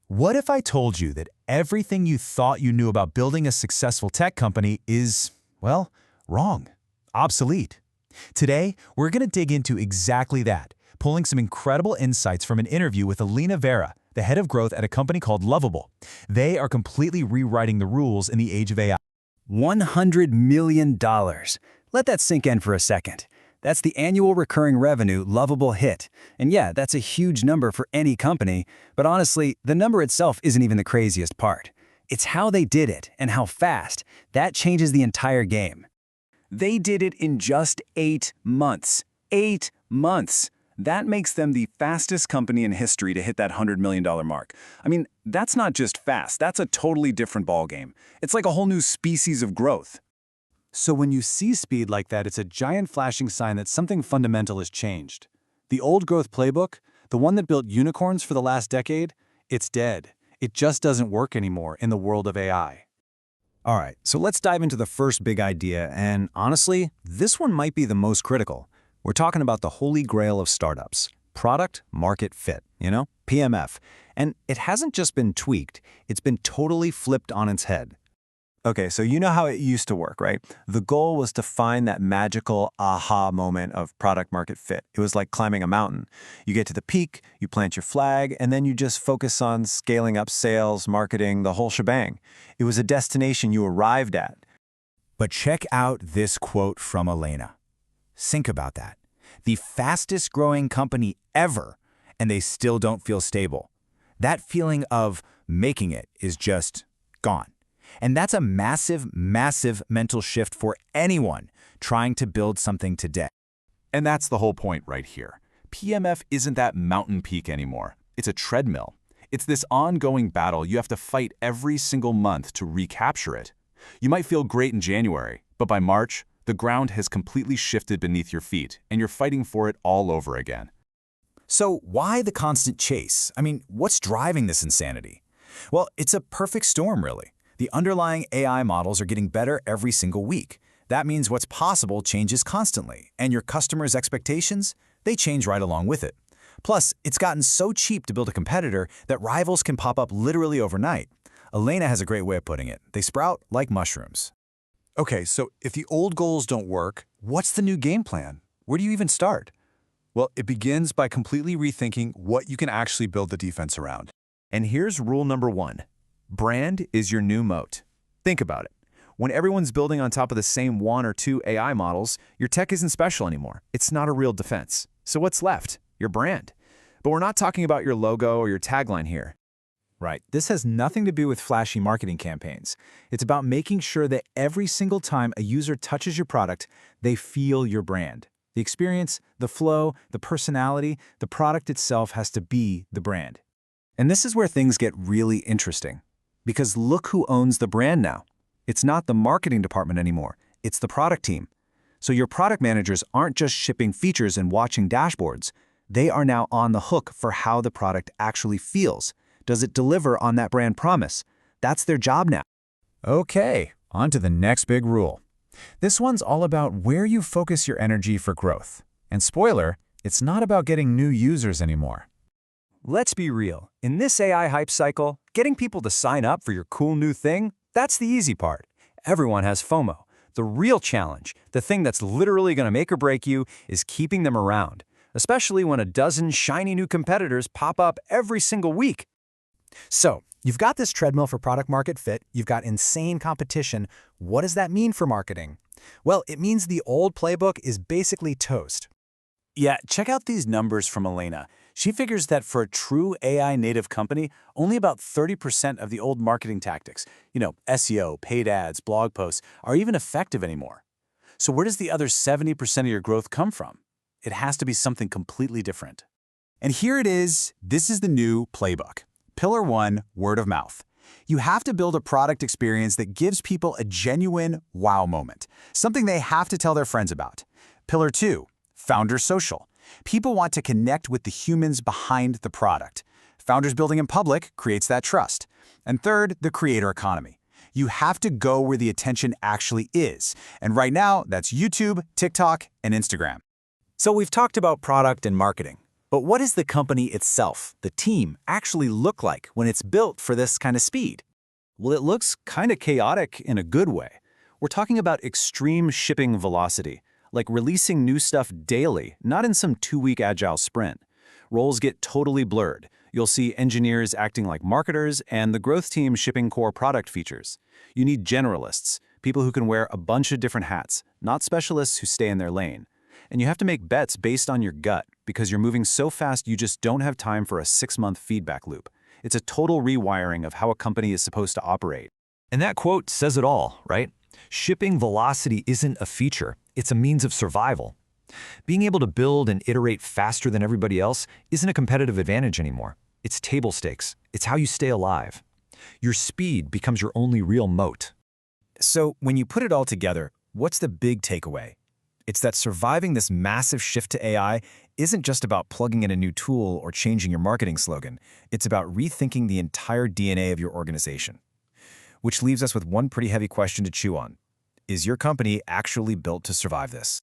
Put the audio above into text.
What if I told you that everything you thought you knew about building a successful tech company is, well, wrong, obsolete? Today, we're going to dig into exactly that, pulling some incredible insights from an interview with Alina Vera, the head of growth at a company called Lovable. They are completely rewriting the rules in the age of AI. $100 million. Let that sink in for a second. That's the annual recurring revenue Lovable hit. And yeah, that's a huge number for any company, but honestly, the number itself isn't even the craziest part. It's how they did it and how fast. That changes the entire game. They did it in just 8 months. 8 months! That makes them the fastest company in history to hit that $100 million mark. I mean, that's not just fast, that's a totally different ballgame. It's like a whole new species of growth. So when you see speed like that, it's a giant flashing sign that something fundamental has changed. The old growth playbook, the one that built unicorns for the last decade, it's dead. It just doesn't work anymore in the world of AI. All right, so let's dive into the first big idea, and honestly, this one might be the most critical. We're talking about the holy grail of startups, product market fit, PMF. And it hasn't just been tweaked, it's been totally flipped on its head. Okay, so you know how it used to work, right? The goal was to find that magical aha moment of product market fit. It was like climbing a mountain. You get to the peak, you plant your flag, and then you just focus on scaling up sales, marketing, the whole shebang. It was a destination you arrived at. But check out this quote from Alina. Think about that. The fastest growing company ever, and they still don't feel stable. That feeling of making it is just gone. And that's a massive, massive mental shift for anyone trying to build something today. And that's the whole point right here. PMF isn't that mountain peak anymore. It's a treadmill. It's this ongoing battle you have to fight every single month to recapture it. You might feel great in January, but by March, the ground has completely shifted beneath your feet, and you're fighting for it all over again. So why the constant chase? I mean, what's driving this insanity? Well, it's a perfect storm, really. The underlying AI models are getting better every single week. That means what's possible changes constantly, and your customers' expectations, they change right along with it. Plus, it's gotten so cheap to build a competitor that rivals can pop up literally overnight. Elena has a great way of putting it. They sprout like mushrooms. Okay, so if the old goals don't work, what's the new game plan? Where do you even start? Well, it begins by completely rethinking what you can actually build the defense around. And here's rule number 1. Brand is your new moat. Think about it. When everyone's building on top of the same 1 or 2 AI models, your tech isn't special anymore. It's not a real defense. So what's left? Your brand. But we're not talking about your logo or your tagline here. Right. This has nothing to do with flashy marketing campaigns. It's about making sure that every single time a user touches your product, they feel your brand. The experience, the flow, the personality, the product itself has to be the brand. And this is where things get really interesting. Because look who owns the brand now. It's not the marketing department anymore. It's the product team. So your product managers aren't just shipping features and watching dashboards. They are now on the hook for how the product actually feels. Does it deliver on that brand promise? That's their job now. Okay, on to the next big rule. This one's all about where you focus your energy for growth. And spoiler, it's not about getting new users anymore. Let's be real. In this AI hype cycle, getting people to sign up for your cool new thing, that's the easy part. Everyone has FOMO. The real challenge, the thing that's literally going to make or break you, is keeping them around, especially when a dozen shiny new competitors pop up every single week. So, you've got this treadmill for product market fit, you've got insane competition. What does that mean for marketing? Well, it means the old playbook is basically toast. Yeah, check out these numbers from Elena. She figures that for a true AI-native company, only about 30% of the old marketing tactics, SEO, paid ads, blog posts, are even effective anymore. So where does the other 70% of your growth come from? It has to be something completely different. And here it is. This is the new playbook. Pillar 1, word of mouth. You have to build a product experience that gives people a genuine wow moment, something they have to tell their friends about. Pillar 2, founder social. People want to connect with the humans behind the product. Founders building in public creates that trust. And third, the creator economy. You have to go where the attention actually is. And right now, that's YouTube, TikTok, and Instagram. So we've talked about product and marketing. But what does the company itself, the team, actually look like when it's built for this kind of speed? Well, it looks kind of chaotic in a good way. We're talking about extreme shipping velocity, like releasing new stuff daily, not in some 2-week agile sprint. Roles get totally blurred. You'll see engineers acting like marketers and the growth team shipping core product features. You need generalists, people who can wear a bunch of different hats, not specialists who stay in their lane. And you have to make bets based on your gut because you're moving so fast you just don't have time for a 6-month feedback loop. It's a total rewiring of how a company is supposed to operate. And that quote says it all, right? Shipping velocity isn't a feature, it's a means of survival. Being able to build and iterate faster than everybody else isn't a competitive advantage anymore. It's table stakes. It's how you stay alive. Your speed becomes your only real moat. So when you put it all together, what's the big takeaway? It's that surviving this massive shift to AI isn't just about plugging in a new tool or changing your marketing slogan. It's about rethinking the entire DNA of your organization. Which leaves us with one pretty heavy question to chew on. Is your company actually built to survive this?